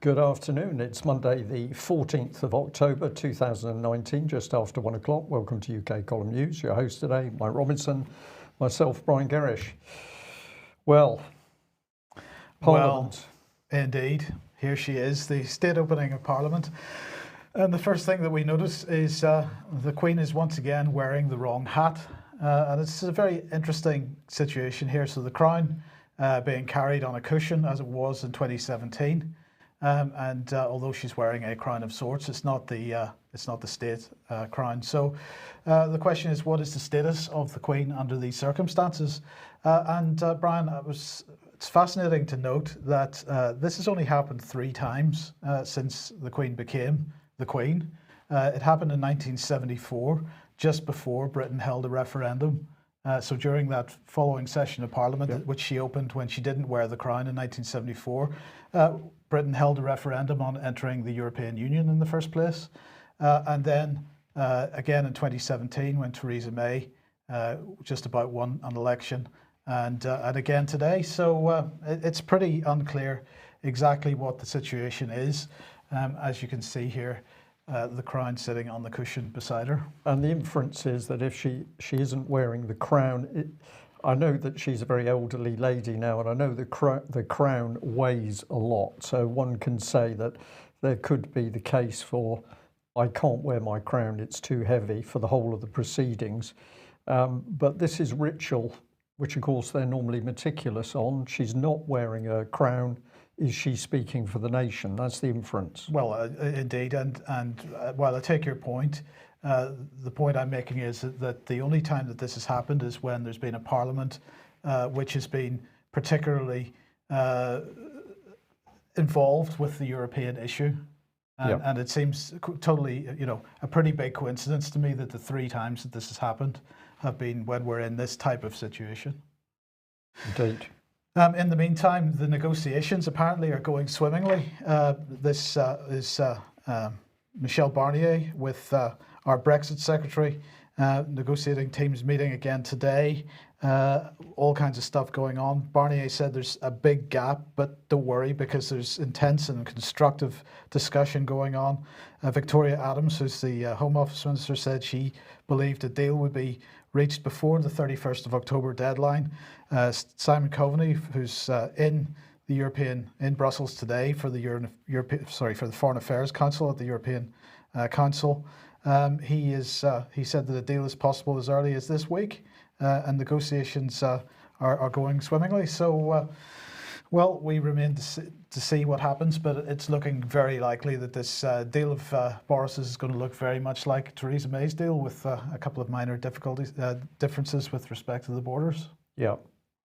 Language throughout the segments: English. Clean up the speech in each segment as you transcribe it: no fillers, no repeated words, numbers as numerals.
Good afternoon. It's Monday, the 14th of October 2019, just after 1 o'clock. Welcome to UK Column News. Your host today, Mike Robinson, myself, Brian Gerrish. Well, Parliament. Well, indeed. Here she is, the state opening of Parliament. And the first thing that we notice is the Queen is once again wearing the wrong hat. And it's a very interesting situation here. So the crown being carried on a cushion as it was in 2017. And although she's wearing a crown of sorts, it's not the state crown. So the question is, what is the status of the Queen under these circumstances? Brian, it's fascinating to note that this has only happened 3 times since the Queen became the Queen. It happened in 1974, just before Britain held a referendum. So during that following session of Parliament, which she opened when she didn't wear the crown in 1974, Britain held a referendum on entering the European Union in the first place. And then again in 2017, when Theresa May just about won an election, and again today. So it's pretty unclear exactly what the situation is. As you can see here, the crown sitting on the cushion beside her. And the inference is that if she isn't wearing the crown, I know that she's a very elderly lady now, and I know the crown weighs a lot. So one can say that there could be the case for, I can't wear my crown, it's too heavy, for the whole of the proceedings. But this is ritual, which of course they're normally meticulous on. She's not wearing a crown. Is she speaking for the nation? That's the inference. Well, indeed, and while I take your point, the point I'm making is that the only time that this has happened is when there's been a Parliament which has been particularly involved with the European issue. And it seems totally, a pretty big coincidence to me that the 3 times that this has happened have been when we're in this type of situation. Indeed. In the meantime, the negotiations apparently are going swimmingly. This is Michel Barnier with our Brexit Secretary, negotiating teams meeting again today. All kinds of stuff going on. Barnier said there's a big gap, but don't worry because there's intense and constructive discussion going on. Victoria Adams, who's the Home Office Minister, said she believed a deal would be reached before the 31st of October deadline. Simon Coveney, who's in Brussels today for the Foreign Affairs Council at the European Council, he said that a deal is possible as early as this week, and negotiations are going swimmingly. So, well, we remain to see what happens, but it's looking very likely that this deal of Boris's is going to look very much like Theresa May's deal, with a couple of minor differences with respect to the borders. Yeah.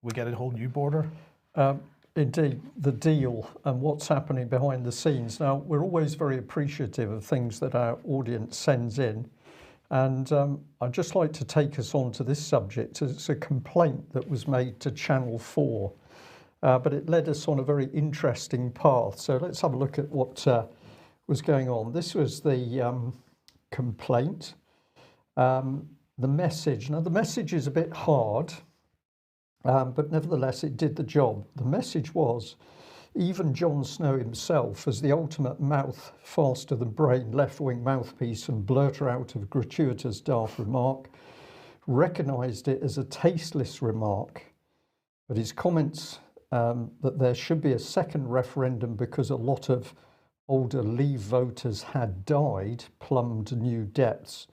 We get a whole new border. Indeed, the deal and what's happening behind the scenes. Now, we're always very appreciative of things that our audience sends in. And I'd just like to take us on to this subject. It's a complaint that was made to Channel 4, but it led us on a very interesting path. So let's have a look at what was going on. This was the complaint. The message. Now, the message is a bit hard. But nevertheless, it did the job. The message was, even Jon Snow himself, as the ultimate mouth faster than brain left-wing mouthpiece and blurter out of gratuitous daft remark, recognised it as a tasteless remark. But his comments that there should be a second referendum because a lot of older Leave voters had died plumbed new depths.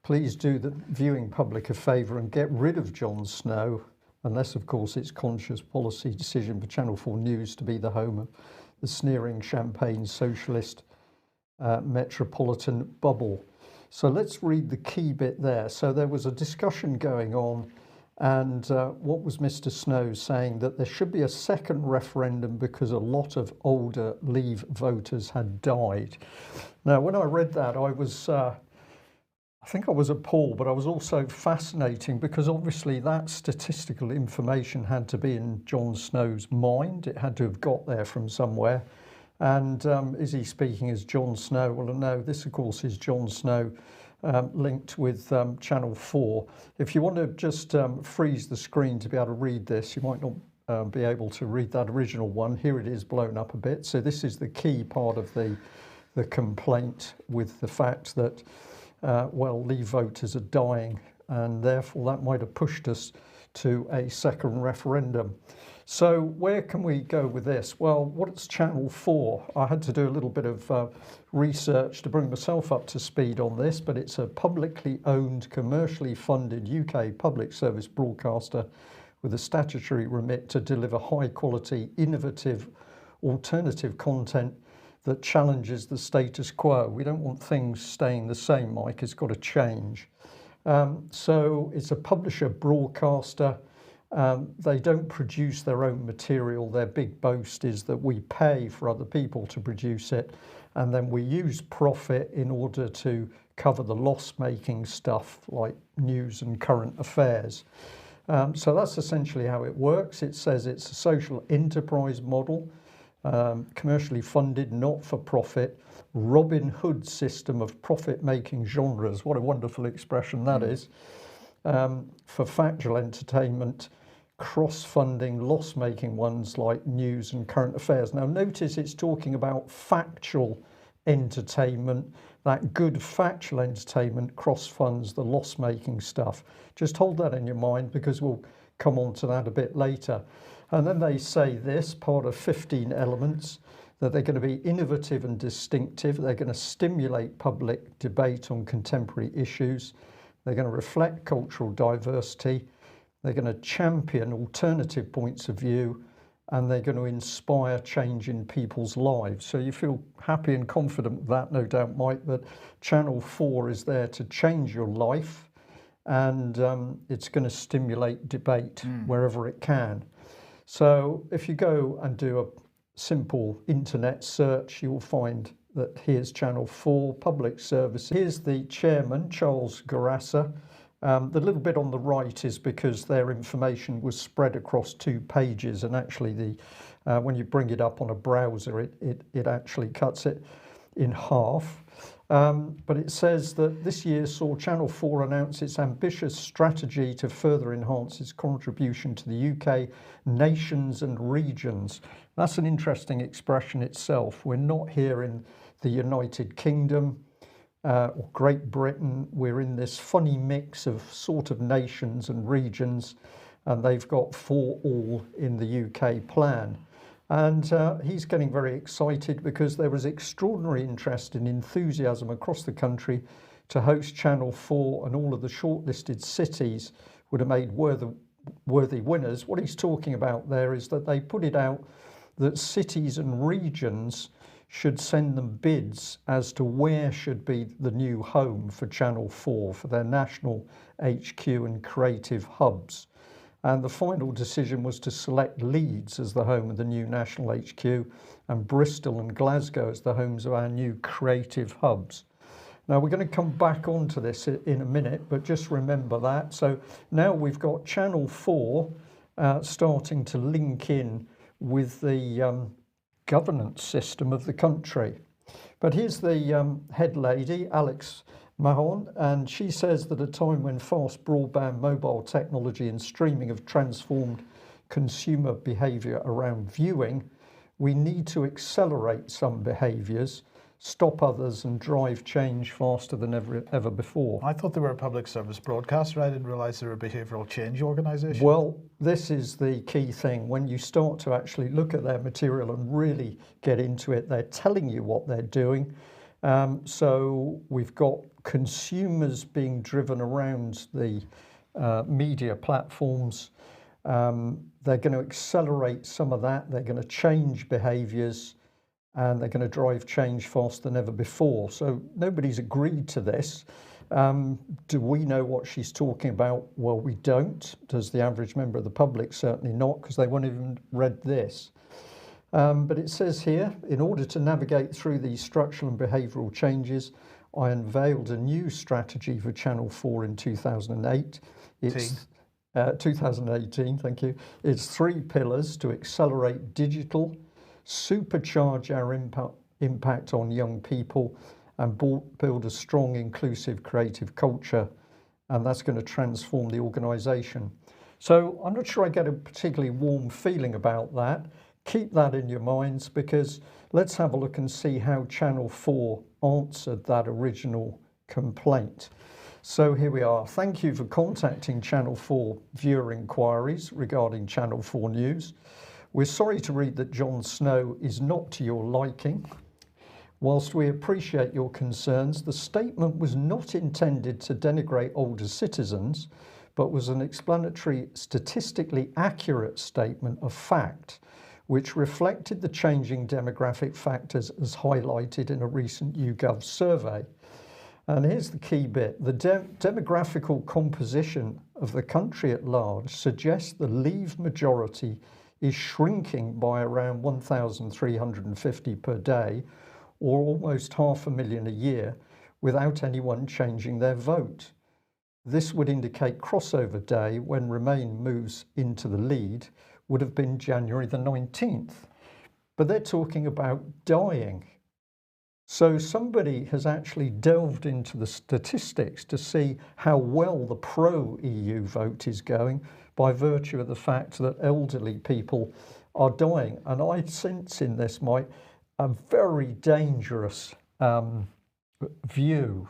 Please do the viewing public a favour and get rid of Jon Snow, unless, of course, it's conscious policy decision for Channel 4 News to be the home of the sneering champagne socialist metropolitan bubble. So let's read the key bit there. So there was a discussion going on, and what was Mr. Snow saying? That there should be a second referendum because a lot of older Leave voters had died. Now, when I read that, I think I was appalled, but I was also fascinating because obviously that statistical information had to be in Jon Snow's mind. It had to have got there from somewhere. And is he speaking as Jon Snow? Well, no, this of course is Jon Snow linked with Channel 4. If you want to just freeze the screen to be able to read this, you might not be able to read that original one. Here it is blown up a bit. So this is the key part of the complaint, with the fact that, well, Leave voters are dying, and therefore that might have pushed us to a second referendum. So where can we go with this? Well, what's Channel 4? I had to do a little bit of research to bring myself up to speed on this, but it's a publicly owned, commercially funded UK public service broadcaster with a statutory remit to deliver high quality, innovative, alternative content that challenges the status quo. We don't want things staying the same, Mike. It's got to change. So it's a publisher broadcaster. They don't produce their own material. Their big boast is that we pay for other people to produce it, and then we use profit in order to cover the loss-making stuff like news and current affairs. So that's essentially how it works. It says it's a social enterprise model, commercially funded, not-for-profit, Robin Hood system of profit-making genres. What a wonderful expression that is. For factual entertainment, cross-funding loss-making ones like news and current affairs. Now notice it's talking about factual entertainment. That good factual entertainment cross-funds the loss-making stuff. Just hold that in your mind, because we'll come on to that a bit later. And then they say this, part of 15 elements, that they're going to be innovative and distinctive. They're going to stimulate public debate on contemporary issues. They're going to reflect cultural diversity. They're going to champion alternative points of view, and they're going to inspire change in people's lives. So you feel happy and confident with that, no doubt, Mike, that Channel 4 is there to change your life, and it's going to stimulate debate wherever it can. So if you go and do a simple internet search, you'll find that here's Channel 4 public service. Here's the chairman, Charles Garassa. The little bit on the right is because their information was spread across 2 pages, and actually when you bring it up on a browser, it actually cuts it in half. But it says that this year saw Channel 4 announce its ambitious strategy to further enhance its contribution to the UK nations and regions. That's an interesting expression itself. We're not here in the United Kingdom or Great Britain. We're in this funny mix of sort of nations and regions, and they've got 4 all in the UK plan. And he's getting very excited because there was extraordinary interest and enthusiasm across the country to host Channel 4, and all of the shortlisted cities would have made worthy winners. What he's talking about there is that they put it out that cities and regions should send them bids as to where should be the new home for Channel 4, for their national HQ and creative hubs. And the final decision was to select Leeds as the home of the new national HQ, and Bristol and Glasgow as the homes of our new creative hubs. Now we're going to come back onto this in a minute, but just remember that. So now we've got Channel 4 starting to link in with the governance system of the country. But here's the head lady, Alex Mahon, and she says that at a time when fast broadband mobile technology and streaming have transformed consumer behaviour around viewing, we need to accelerate some behaviours, stop others, and drive change faster than ever before. I thought they were a public service broadcaster. I didn't realise they were a behavioural change organisation. Well, this is the key thing. When you start to actually look at their material and really get into it, they're telling you what they're doing. So we've got consumers being driven around the media platforms. They're going to accelerate some of that. They're going to change behaviours, and they're going to drive change faster than ever before. So nobody's agreed to this. Do we know what she's talking about? Well, we don't. Does the average member of the public? Certainly not, because they won't even read this. But it says here, in order to navigate through these structural and behavioural changes, I unveiled a new strategy for Channel 4 in 2008. It's 2018, thank you. It's 3 pillars to accelerate digital, supercharge our impact on young people, and build a strong, inclusive, creative culture. And that's going to transform the organisation. So I'm not sure I get a particularly warm feeling about that. Keep that in your minds, because let's have a look and see how Channel 4 answered that original complaint. So here we are. Thank you for contacting Channel 4 viewer inquiries regarding Channel 4 news. We're sorry to read that Jon Snow is not to your liking. Whilst we appreciate your concerns, the statement was not intended to denigrate older citizens, but was an explanatory, statistically accurate statement of fact, which reflected the changing demographic factors as highlighted in a recent YouGov survey. And here's the key bit. The demographical composition of the country at large suggests the Leave majority is shrinking by around 1,350 per day, or almost 500,000 a year, without anyone changing their vote. This would indicate crossover day, when Remain moves into the lead, would have been January the 19th. But they're talking about dying. So somebody has actually delved into the statistics to see how well the pro-EU vote is going by virtue of the fact that elderly people are dying. And I sense in this, Mike, a very dangerous view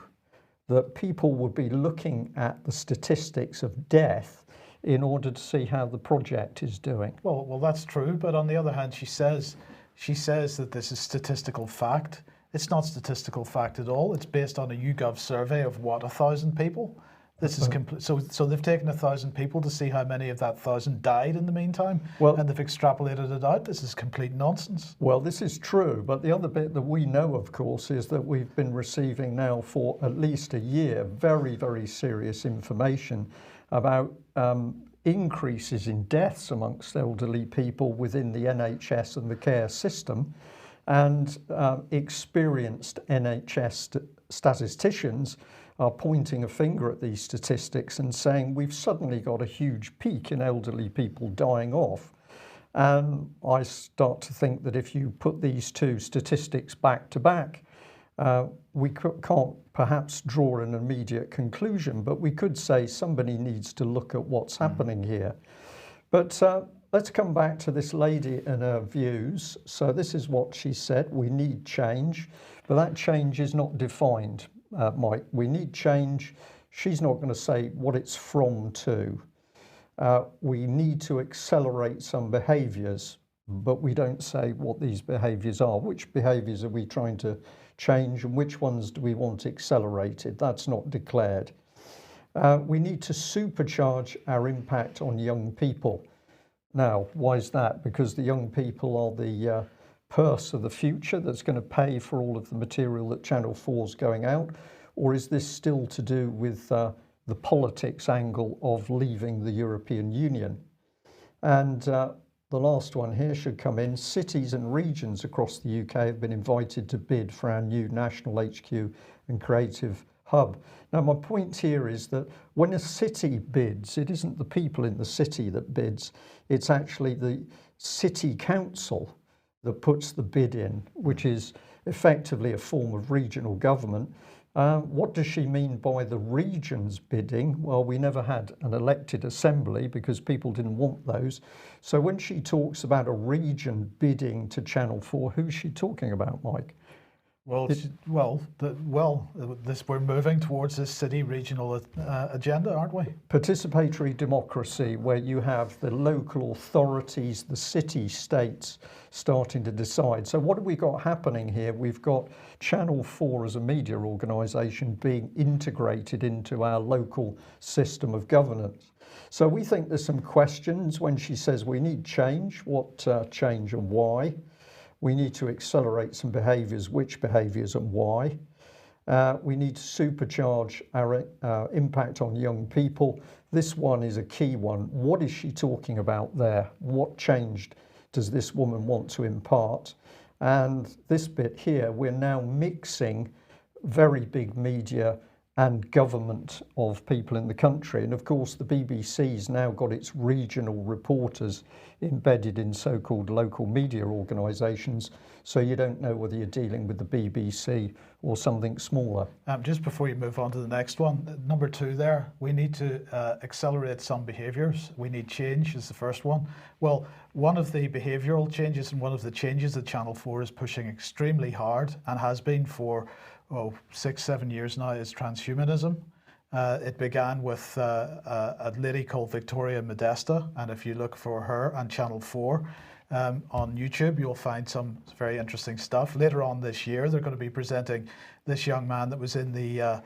that people would be looking at the statistics of death in order to see how the project is doing. Well, that's true. But on the other hand, she says that this is statistical fact. It's not statistical fact at all. It's based on a YouGov survey of 1,000 people. This is complete. So they've taken 1,000 people to see how many of that 1,000 died in the meantime, and they've extrapolated it out. This is complete nonsense. Well, this is true, but the other bit that we know, of course, is that we've been receiving now for at least a year very, very serious information about increases in deaths amongst elderly people within the NHS and the care system. And experienced NHS statisticians are pointing a finger at these statistics and saying we've suddenly got a huge peak in elderly people dying off. And I start to think that if you put these two statistics back to back, we can't perhaps draw an immediate conclusion, but we could say somebody needs to look at what's happening here. But let's come back to this lady and her views. So this is what she said: we need change, but that change is not defined, Mike. We need change. She's not going to say what it's from to. We need to accelerate some behaviours, but we don't say what these behaviours are. Which behaviours are we trying to change, and which ones do we want accelerated? That's not declared. We need to supercharge our impact on young people. Now, why is that? Because the young people are the purse of the future that's going to pay for all of the material that Channel 4 is going out? Or is this still to do with the politics angle of leaving the European Union? And the last one here should come in. Cities and regions across the UK have been invited to bid for our new national HQ and creative hub. Now, my point here is that when a city bids, it isn't the people in the city that bids, it's actually the city council that puts the bid in, which is effectively a form of regional government. What does she mean by the regions bidding? Well, we never had an elected assembly because people didn't want those. So when she talks about a region bidding to Channel 4, who's she talking about, Mike? We're moving towards this city regional agenda, aren't we? Participatory democracy, where you have the local authorities, the city states starting to decide. So what have we got happening here? We've got Channel 4 as a media organisation being integrated into our local system of governance. So we think there's some questions when she says we need change. What change and why? We need to accelerate some behaviours, which behaviours and why. We need to supercharge our impact on young people. This one is a key one. What is she talking about there? What change does this woman want to impart? And this bit here, we're now mixing very big media and government of people in the country. And of course, the BBC's now got its regional reporters embedded in so-called local media organisations, so you don't know whether you're dealing with the BBC or something smaller. Just before you move on to the next one, number 2 there, we need to accelerate some behaviours. We need change is the first one. Well, one of the behavioural changes and one of the changes that Channel 4 is pushing extremely hard and has been for 6-7 years now is transhumanism. It began with a lady called Victoria Modesta, and if you look for her on Channel 4 on YouTube, you'll find some very interesting stuff. Later on this year, they're going to be presenting this young man that was in the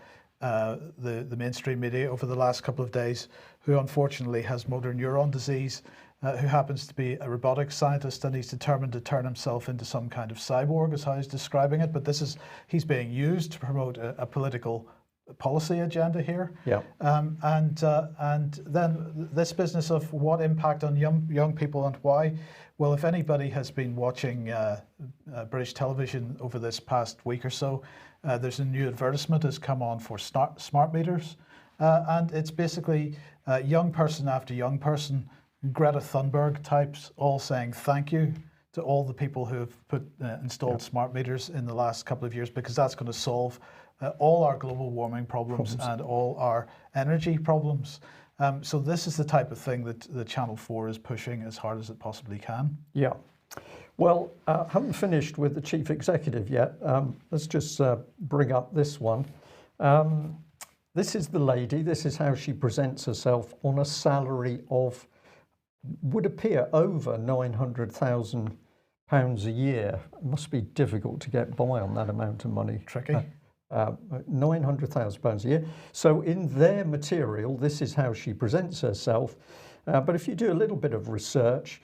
mainstream media over the last couple of days, who unfortunately has motor neuron disease, who happens to be a robotics scientist, and he's determined to turn himself into some kind of cyborg, is how he's describing it. But he's being used to promote a political policy agenda here. Yeah. And then this business of what impact on young people and why. Well, if anybody has been watching British television over this past week or so, there's a new advertisement has come on for smart meters, and it's basically young person after young person, Greta Thunberg types, all saying thank you to all the people who have installed smart meters in the last couple of years, because that's going to solve all our global warming problems and all our energy problems. So this is the type of thing that the Channel 4 is pushing as hard as it possibly can. Yeah. Well, I haven't finished with the chief executive yet. Let's just bring up this one. This is the lady. This is how she presents herself on a salary of, would appear, over £900,000 a year. It must be difficult to get by on that amount of money. Tricky. £900,000 a year. So in their material, this is how she presents herself. But if you do a little bit of research,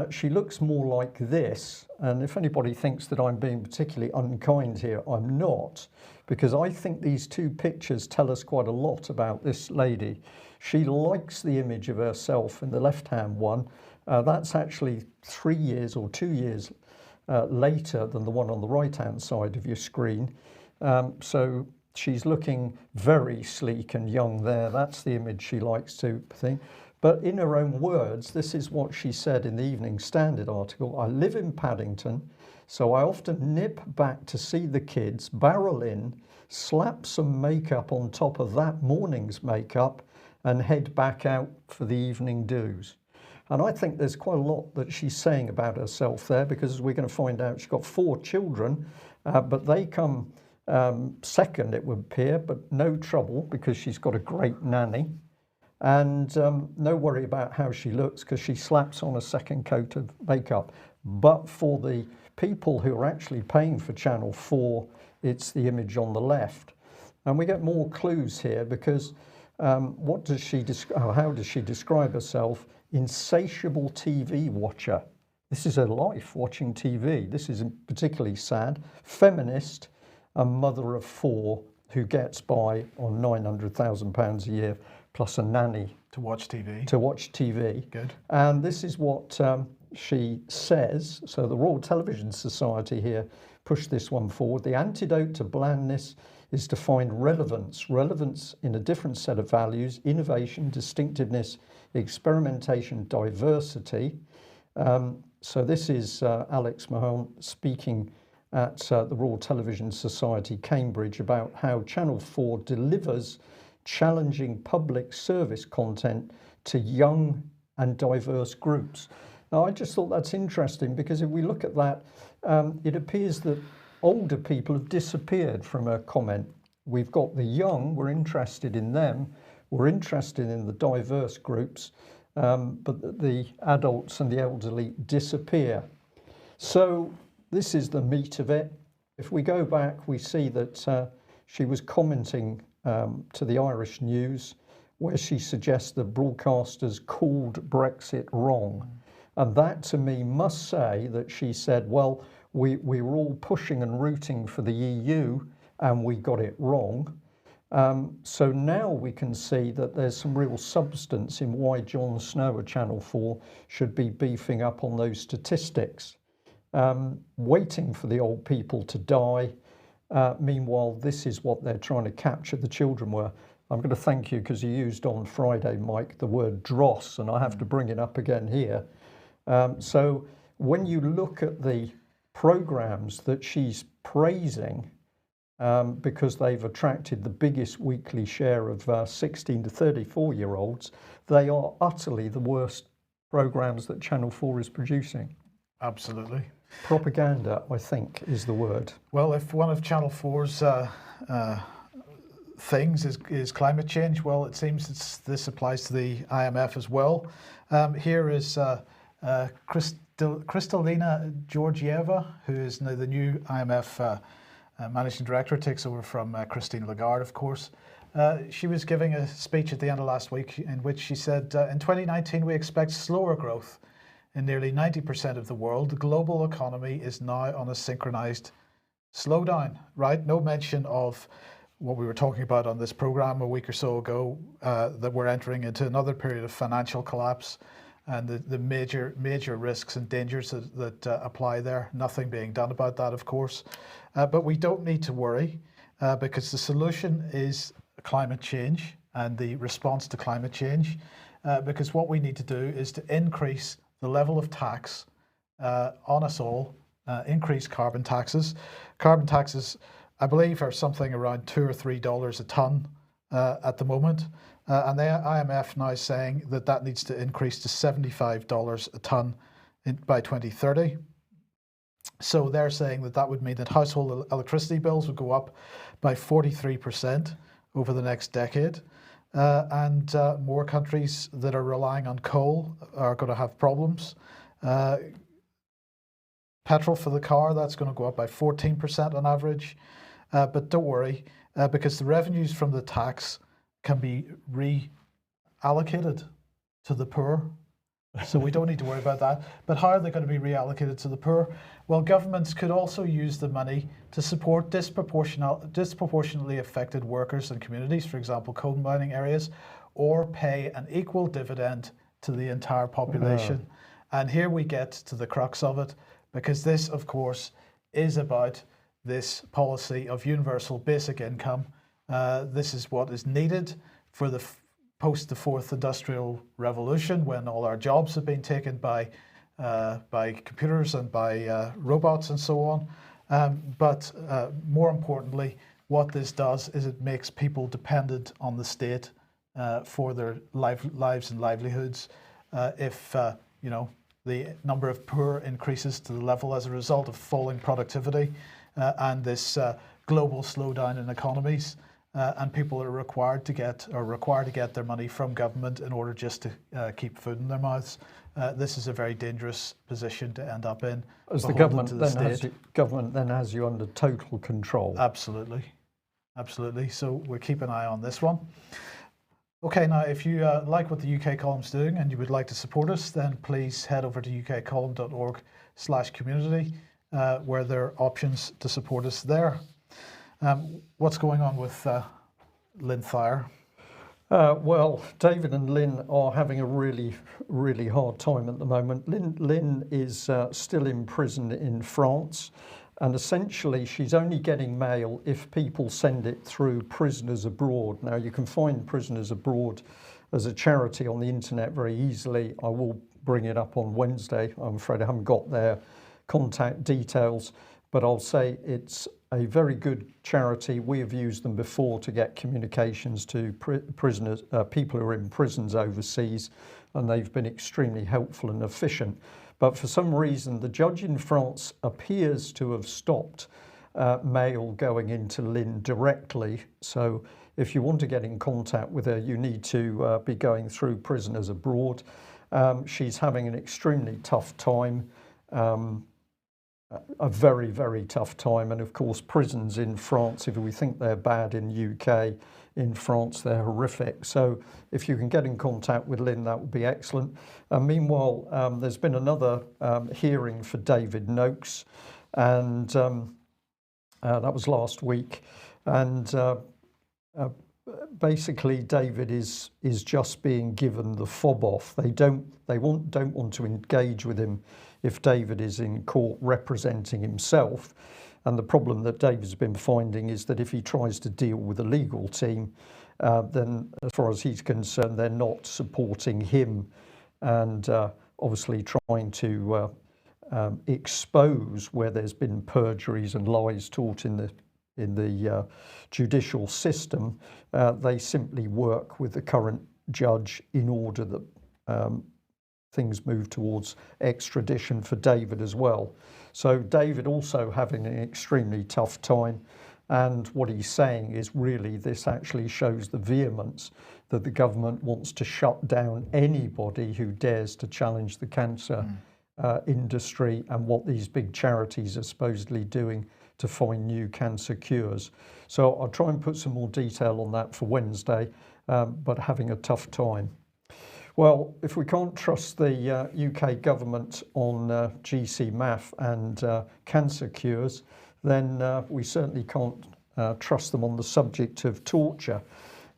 she looks more like this. And if anybody thinks that I'm being particularly unkind here, I'm not, because I think these two pictures tell us quite a lot about this lady. She likes the image of herself in the left-hand one. That's actually 3 years or 2 years later than the one on the right-hand side of your screen. So she's looking very sleek and young there. That's the image she likes to think. But in her own words, this is what she said in the Evening Standard article. I live in Paddington, so I often nip back to see the kids, barrel in, slap some makeup on top of that morning's makeup, and head back out for the evening do's. And I think there's quite a lot that she's saying about herself there, because as we're going to find out, she's got 4 children, but they come second, it would appear, but no trouble because she's got a great nanny. And no worry about how she looks, because she slaps on a second coat of makeup. But for the people who are actually paying for Channel 4, it's the image on the left. And we get more clues here, because how does she describe herself? Insatiable TV watcher. This is her life, watching TV. This is particularly sad. Feminist, a mother of 4 who gets by on £900,000 a year, plus a nanny. To watch TV. To watch TV. Good. And this is what she says. So the Royal Television Society here pushed this one forward. The antidote to blandness is to find relevance. Relevance in a different set of values: innovation, distinctiveness, experimentation, diversity. So this is Alex Mahone speaking at the Royal Television Society, Cambridge, about how Channel 4 delivers challenging public service content to young and diverse groups. Now, I just thought that's interesting, because if we look at that, it appears that older people have disappeared from her comment. We've got the young, we're interested in them, we're interested in the diverse groups, but the adults and the elderly disappear. So this is the meat of it. If we go back, we see that she was commenting to the Irish News, where she suggests that broadcasters called Brexit wrong. And that, to me, must say that she said, well, we were all pushing and rooting for the EU and we got it wrong. So now we can see that there's some real substance in why Jon Snow at Channel 4 should be beefing up on those statistics. Waiting for the old people to die, Meanwhile, this is what they're trying to capture the children were. I'm going to thank you because you used on Friday, Mike, the word dross, and I have to bring it up again here. So when you look at the programs that she's praising, because they've attracted the biggest weekly share of 16 to 34-year-olds, they are utterly the worst programs that Channel 4 is producing. Absolutely. Propaganda, I think, is the word. Well, if one of Channel 4's things is climate change, well, it seems this applies to the IMF as well. Here is Kristalina Georgieva, who is now the new IMF managing director, takes over from Christine Lagarde, of course. She was giving a speech at the end of last week in which she said, in 2019, we expect slower growth in nearly 90% of the world. The global economy is now on a synchronized slowdown, right? No mention of what we were talking about on this program a week or so ago, that we're entering into another period of financial collapse and the major risks and dangers that apply there. Nothing being done about that, of course. But we don't need to worry because the solution is climate change and the response to climate change, because what we need to do is to increase the level of tax on us all, increase carbon taxes. Carbon taxes, I believe, are something around $2 or $3 a tonne at the moment. And the IMF now is saying that needs to increase to $75 a tonne by 2030. So they're saying that would mean that household electricity bills would go up by 43% over the next decade. And more countries that are relying on coal are going to have problems. Petrol for the car, that's going to go up by 14% on average. But don't worry, because the revenues from the tax can be reallocated to the poor. So we don't need to worry about that. But how are they going to be reallocated to the poor? Well, governments could also use the money to support disproportionately affected workers and communities, for example, coal mining areas, or pay an equal dividend to the entire population. And here we get to the crux of it, because this, of course, is about this policy of universal basic income. This is what is needed for the post the fourth industrial revolution, when all our jobs have been taken by computers and by robots and so on. But more importantly, what this does is it makes people dependent on the state for their lives and livelihoods. If the number of poor increases to the level as a result of falling productivity and this global slowdown in economies, and people are required to get their money from government in order just to keep food in their mouths. This is a very dangerous position to end up in. As the government then has you under total control. Absolutely. So we'll keep an eye on this one. Okay, now if you like what the UK Column's doing and you would like to support us, then please head over to ukcolumn.org/community, where there are options to support us there. What's going on with Lynn Thayer? Well, David and Lynn are having a really, really hard time at the moment. Lynn is still in prison in France, and essentially she's only getting mail if people send it through Prisoners Abroad. Now, you can find Prisoners Abroad as a charity on the internet very easily. I will bring it up on Wednesday. I'm afraid I haven't got their contact details, but I'll say it's a very good charity. We have used them before to get communications to prisoners, people who are in prisons overseas, and they've been extremely helpful and efficient. But for some reason, the judge in France appears to have stopped mail going into Lynn directly. So if you want to get in contact with her, you need to be going through Prisoners Abroad. She's having an extremely tough time. A very, very tough time. And of course, prisons in France, if we think they're bad in UK, in France they're horrific. So if you can get in contact with Lynn, that would be excellent. Meanwhile, there's been another hearing for David Noakes, and that was last week. And basically, David is just being given the fob off. They don't want to engage with him if David is in court representing himself. And the problem that David's been finding is that if he tries to deal with a legal team, then as far as he's concerned, they're not supporting him and obviously trying to expose where there's been perjuries and lies taught in the judicial system. They simply work with the current judge in order that things move towards extradition for David as well. So David also having an extremely tough time, and what he's saying is really this actually shows the vehemence that the government wants to shut down anybody who dares to challenge the cancer industry and what these big charities are supposedly doing to find new cancer cures. So I'll try and put some more detail on that for Wednesday, but having a tough time. Well, if we can't trust the UK government on GC-MAF and cancer cures, then we certainly can't trust them on the subject of torture.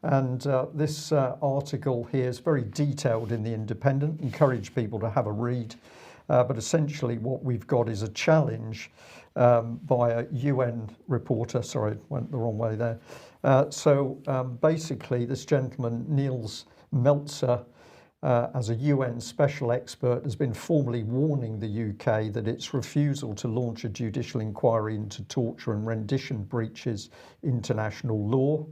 And this article here is very detailed in The Independent. Encourage people to have a read. But essentially what we've got is a challenge by a UN reporter. Sorry, went the wrong way there. Basically, this gentleman, Niels Meltzer, as a UN special expert, has been formally warning the UK that its refusal to launch a judicial inquiry into torture and rendition breaches international law.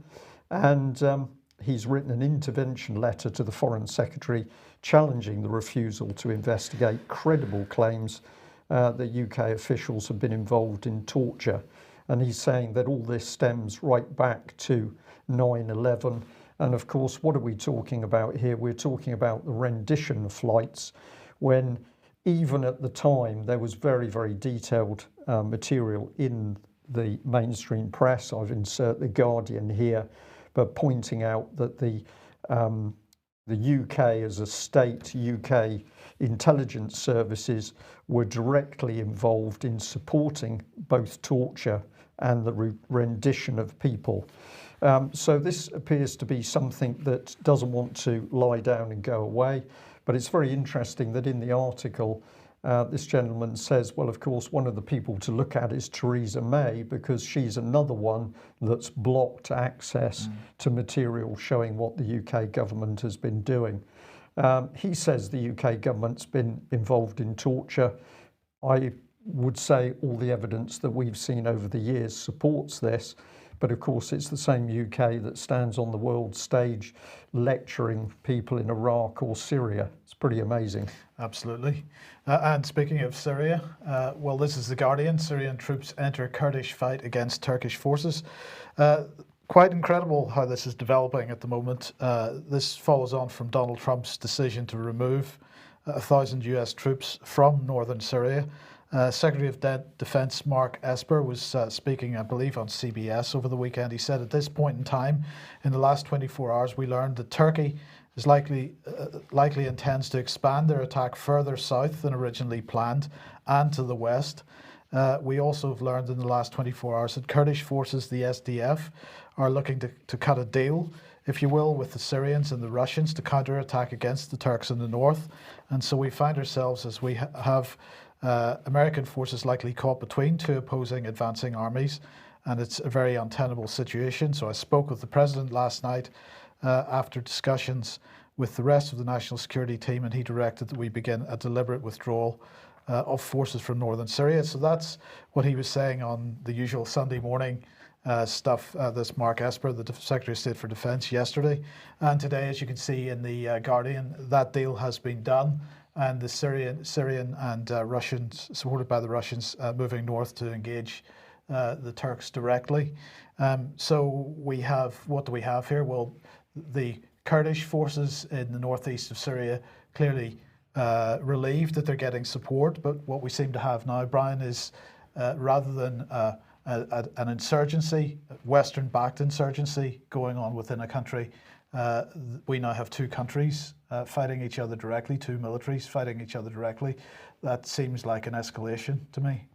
And he's written an intervention letter to the Foreign Secretary challenging the refusal to investigate credible claims that UK officials have been involved in torture. And he's saying that all this stems right back to 9/11. And of course, what are we talking about here? We're talking about the rendition flights, when even at the time there was very, very detailed material in the mainstream press. I've inserted the Guardian here, but pointing out that the UK as a state, UK intelligence services were directly involved in supporting both torture and the rendition of people. So this appears to be something that doesn't want to lie down and go away. But it's very interesting that in the article, this gentleman says, well, of course, one of the people to look at is Theresa May, because she's another one that's blocked access to material showing what the UK government has been doing. He says the UK government's been involved in torture. I would say all the evidence that we've seen over the years supports this. But of course, it's the same UK that stands on the world stage lecturing people in Iraq or Syria. It's pretty amazing. Absolutely. And speaking of Syria, well, this is The Guardian. Syrian troops enter Kurdish fight against Turkish forces. Quite incredible how this is developing at the moment. This follows on from Donald Trump's decision to remove 1,000 US troops from northern Syria. Secretary of Defense Mark Esper was speaking, I believe, on CBS over the weekend. He said, at this point in time, in the last 24 hours, we learned that Turkey is likely intends to expand their attack further south than originally planned and to the west. We also have learned in the last 24 hours that Kurdish forces, the SDF, are looking to cut a deal, if you will, with the Syrians and the Russians to counterattack against the Turks in the north. And so we find ourselves, as we have American forces likely caught between two opposing advancing armies, and it's a very untenable situation. So I spoke with the president last night after discussions with the rest of the national security team, and he directed that we begin a deliberate withdrawal of forces from northern Syria. So that's what he was saying on the usual Sunday morning stuff. This Mark Esper, the Secretary of State for Defence, yesterday. And today, as you can see in the Guardian, that deal has been done. And the Syrian and Russians, supported by the Russians, moving north to engage the Turks directly. So we have, what do we have here? Well, the Kurdish forces in the northeast of Syria clearly relieved that they're getting support. But what we seem to have now, Brian, is rather than an insurgency, Western-backed insurgency going on within a country, we now have two countries fighting each other directly, two militaries fighting each other directly. That seems like an escalation to me.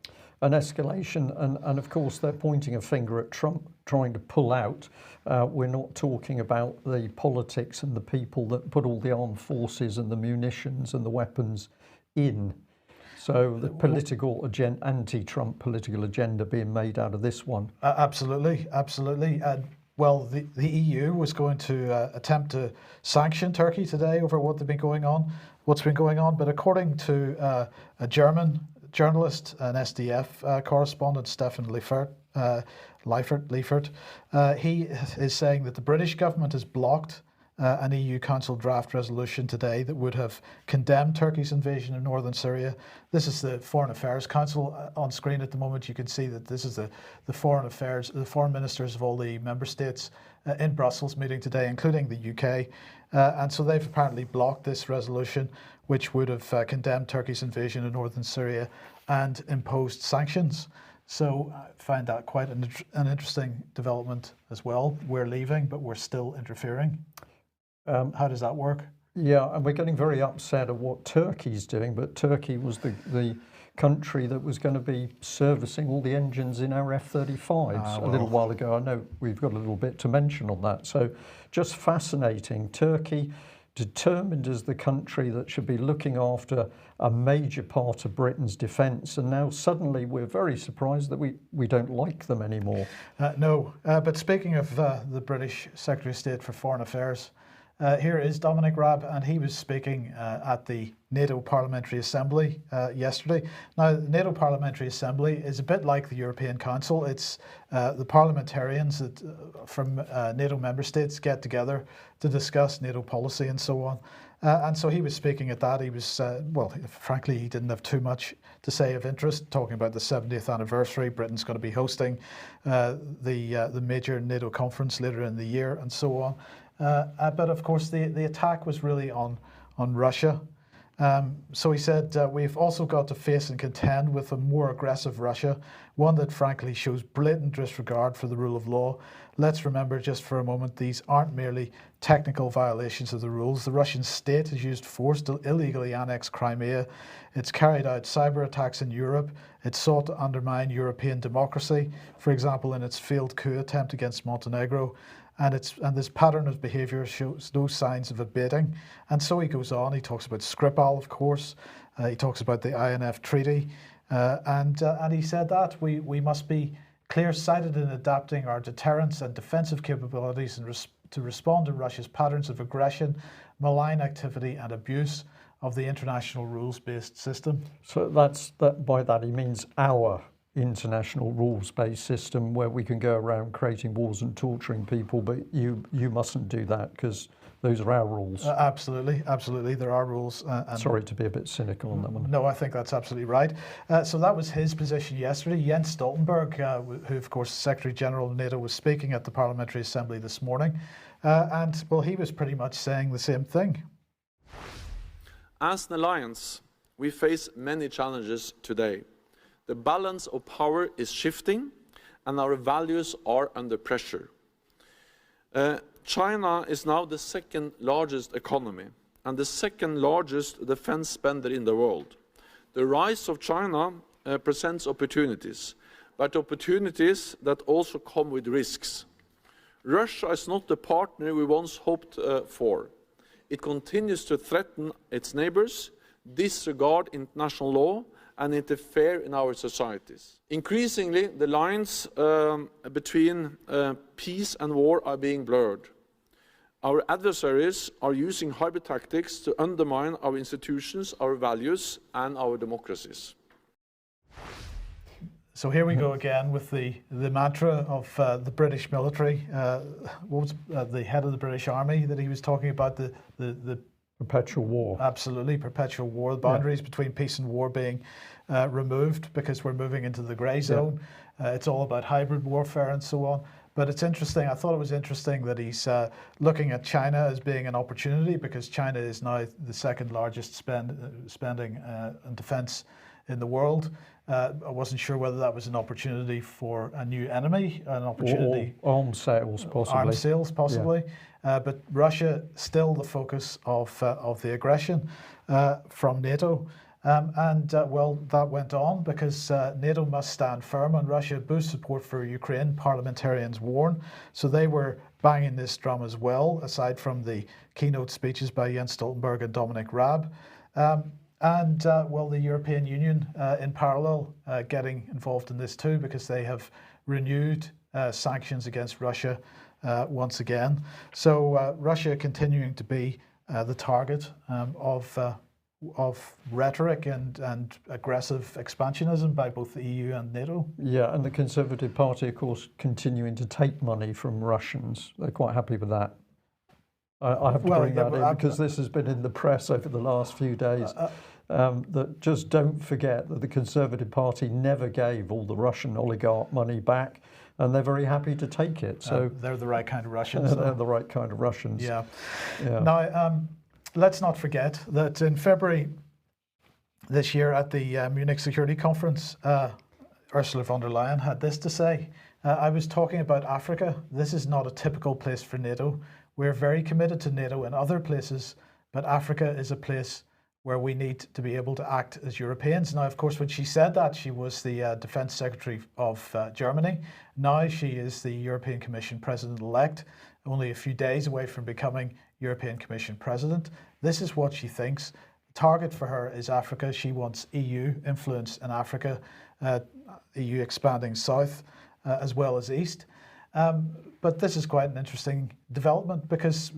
An escalation, and of course they're pointing a finger at Trump trying to pull out. We're not talking about the politics and the people that put all the armed forces and the munitions and the weapons in. So the political agenda, anti-Trump political agenda being made out of this one. Absolutely, absolutely. Well, the EU was going to attempt to sanction Turkey today over what's been going on. But according to a German journalist, an SDF correspondent, Stefan Leifert, he is saying that the British government has blocked an EU Council draft resolution today that would have condemned Turkey's invasion of northern Syria. This is the Foreign Affairs Council on screen at the moment. You can see that this is the foreign ministers of all the member states in Brussels meeting today, including the UK. And so they've apparently blocked this resolution, which would have condemned Turkey's invasion of northern Syria and imposed sanctions. So I find that quite an interesting development as well. We're leaving, but we're still interfering. How does that work? Yeah, and we're getting very upset at what Turkey's doing, but Turkey was the country that was going to be servicing all the engines in our F-35s a little while ago. I know we've got a little bit to mention on that. So just fascinating. Turkey, determined as the country that should be looking after a major part of Britain's defence, and now suddenly we're very surprised that we don't like them anymore. No, but speaking of the British Secretary of State for Foreign Affairs, here is Dominic Raab, and he was speaking at the NATO Parliamentary Assembly yesterday. Now, the NATO Parliamentary Assembly is a bit like the European Council. It's the parliamentarians that, from NATO member states get together to discuss NATO policy and so on. And so he was speaking at that. He was, well, frankly, he didn't have too much to say of interest, talking about the 70th anniversary. Britain's going to be hosting the major NATO conference later in the year and so on. But of course, the attack was really on Russia. So he said, we've also got to face and contend with a more aggressive Russia, one that frankly shows blatant disregard for the rule of law. Let's remember just for a moment, these aren't merely technical violations of the rules. The Russian state has used force to illegally annex Crimea. It's carried out cyber attacks in Europe. It's sought to undermine European democracy, for example, in its failed coup attempt against Montenegro. And this pattern of behaviour shows no signs of abating. And so he goes on. He talks about Skripal, of course. He talks about the INF Treaty. And he said that we must be clear-sighted in adapting our deterrence and defensive capabilities to respond to Russia's patterns of aggression, malign activity and abuse of the international rules-based system. So by that he means our international rules-based system where we can go around creating wars and torturing people, but you mustn't do that because those are our rules. Absolutely, there are rules. Sorry to be a bit cynical on that one. No, I think that's absolutely right. So that was his position yesterday. Jens Stoltenberg, who of course Secretary General of NATO, was speaking at the Parliamentary Assembly this morning, and well, he was pretty much saying the same thing. As an alliance, we face many challenges today. The balance of power is shifting, and our values are under pressure. China is now the second largest economy and the second largest defense spender in the world. The rise of China presents opportunities, but opportunities that also come with risks. Russia is not the partner we once hoped for. It continues to threaten its neighbors, disregard international law, and interfere in our societies. Increasingly, the lines between peace and war are being blurred. Our adversaries are using hybrid tactics to undermine our institutions, our values, and our democracies. So here we go again with the mantra of the British military. What was the head of the British Army that he was talking about? The perpetual war. Absolutely, perpetual war. The boundaries between peace and war being removed because we're moving into the grey zone. It's all about hybrid warfare and so on. But it's interesting, I thought it was interesting that he's looking at China as being an opportunity because China is now the second largest spending on defence in the world. I wasn't sure whether that was an opportunity for a new enemy, an opportunity. Or arms sales, possibly. Arms sales, possibly. Yeah. But Russia still the focus of the aggression from NATO. Well, that went on because NATO must stand firm on Russia, boost support for Ukraine, parliamentarians warn. So they were banging this drum as well, aside from the keynote speeches by Jens Stoltenberg and Dominic Raab. And well, the European Union in parallel getting involved in this too, because they have renewed sanctions against Russia once again. So Russia continuing to be the target of rhetoric and aggressive expansionism by both the EU and NATO. Yeah, and the Conservative Party, of course, continuing to take money from Russians. They're quite happy with that. I have to bring that in because this has been in the press over the last few days. That just don't forget that the Conservative Party never gave all the Russian oligarch money back, and they're very happy to take it. So they're the right kind of Russians. They're the right kind of Russians. Yeah. Now, let's not forget that in February this year at the Munich Security Conference, Ursula von der Leyen had this to say. I was talking about Africa. This is not a typical place for NATO. We're very committed to NATO in other places, but Africa is a place where we need to be able to act as Europeans. Now, of course, when she said that, she was the Defense Secretary of Germany. Now she is the European Commission President-elect, only a few days away from becoming European Commission President. This is what she thinks. The target for her is Africa. She wants EU influence in Africa, EU expanding south as well as east. But this is quite an interesting development because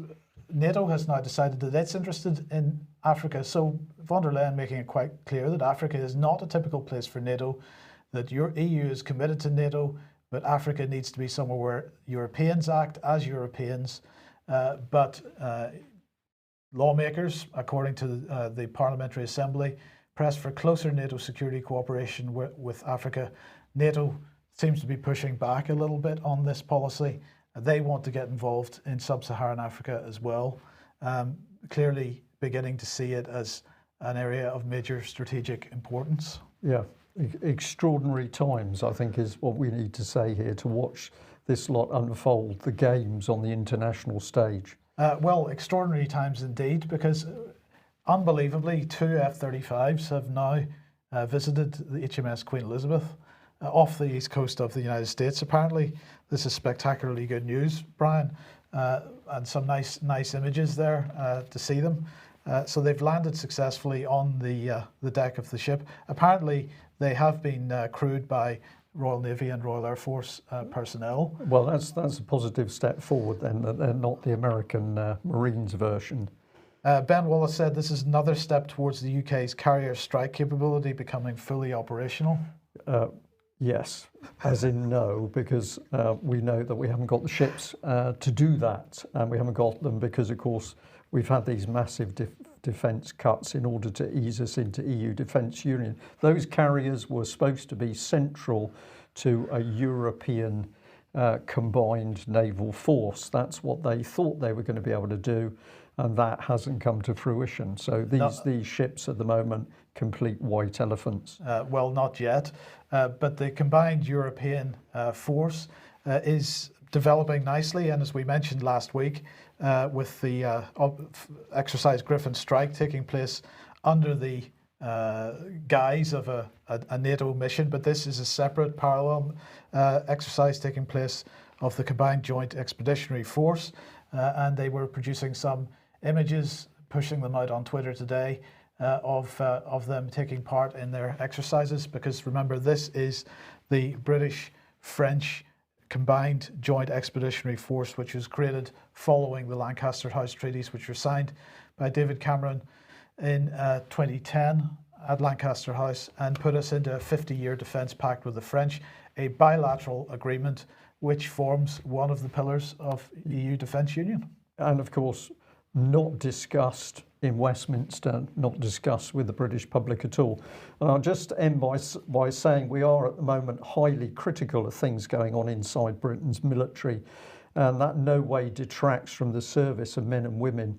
NATO has now decided that it's interested in Africa. So von der Leyen making it quite clear that Africa is not a typical place for NATO, that your EU is committed to NATO, but Africa needs to be somewhere where Europeans act as Europeans. But lawmakers, according to the Parliamentary Assembly, press for closer NATO security cooperation with Africa. NATO seems to be pushing back a little bit on this policy. They want to get involved in sub-Saharan Africa as well, clearly beginning to see it as an area of major strategic importance. Yeah, extraordinary times, I think, is what we need to say here to watch this lot unfold, the games on the international stage. Well, extraordinary times indeed, because unbelievably, 2 F-35s have now visited the HMS Queen Elizabeth off the east coast of the United States. Apparently, this is spectacularly good news, Brian, and some nice images there to see them. So they've landed successfully on the deck of the ship. Apparently, they have been crewed by Royal Navy and Royal Air Force personnel. Well, that's a positive step forward then, that they're not the American Marines version. Ben Wallace said this is another step towards the UK's carrier strike capability becoming fully operational. Yes, as in no, because we know that we haven't got the ships to do that, and we haven't got them because, of course, we've had these massive defence cuts in order to ease us into EU defence union. Those carriers were supposed to be central to a European combined naval force. That's what they thought they were going to be able to do, and that hasn't come to fruition. So these ships at the moment, complete white elephants. Well, not yet, but the combined European force is developing nicely, and as we mentioned last week, with the exercise Griffin Strike taking place under the guise of a NATO mission, but this is a separate parallel exercise taking place of the Combined Joint Expeditionary Force, and they were producing some images, pushing them out on Twitter today, of them taking part in their exercises, because remember, this is the British-French Combined Joint Expeditionary Force, which was created following the Lancaster House Treaties, which were signed by David Cameron in 2010 at Lancaster House, and put us into a 50-year defence pact with the French, a bilateral agreement which forms one of the pillars of EU defence union. And of course, not discussed in Westminster, not discussed with the British public at all. And I'll just end by saying we are at the moment highly critical of things going on inside Britain's military, and that no way detracts from the service of men and women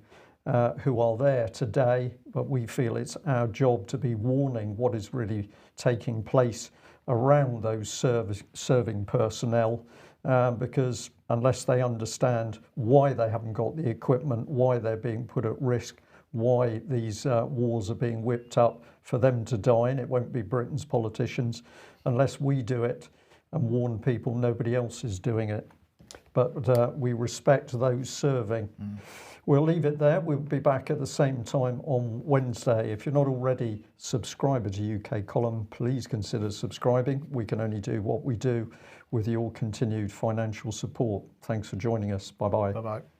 who are there today, but we feel it's our job to be warning what is really taking place around those serving personnel, because unless they understand why they haven't got the equipment, why they're being put at risk, why these wars are being whipped up for them to die, and it won't be Britain's politicians. Unless we do it and warn people, nobody else is doing it. but we respect those serving. We'll leave it there. We'll be back at the same time on Wednesday. If you're not already a subscriber to UK Column, please consider subscribing. We can only do what we do with your continued financial support. Thanks for joining us. Bye-bye. Bye-bye.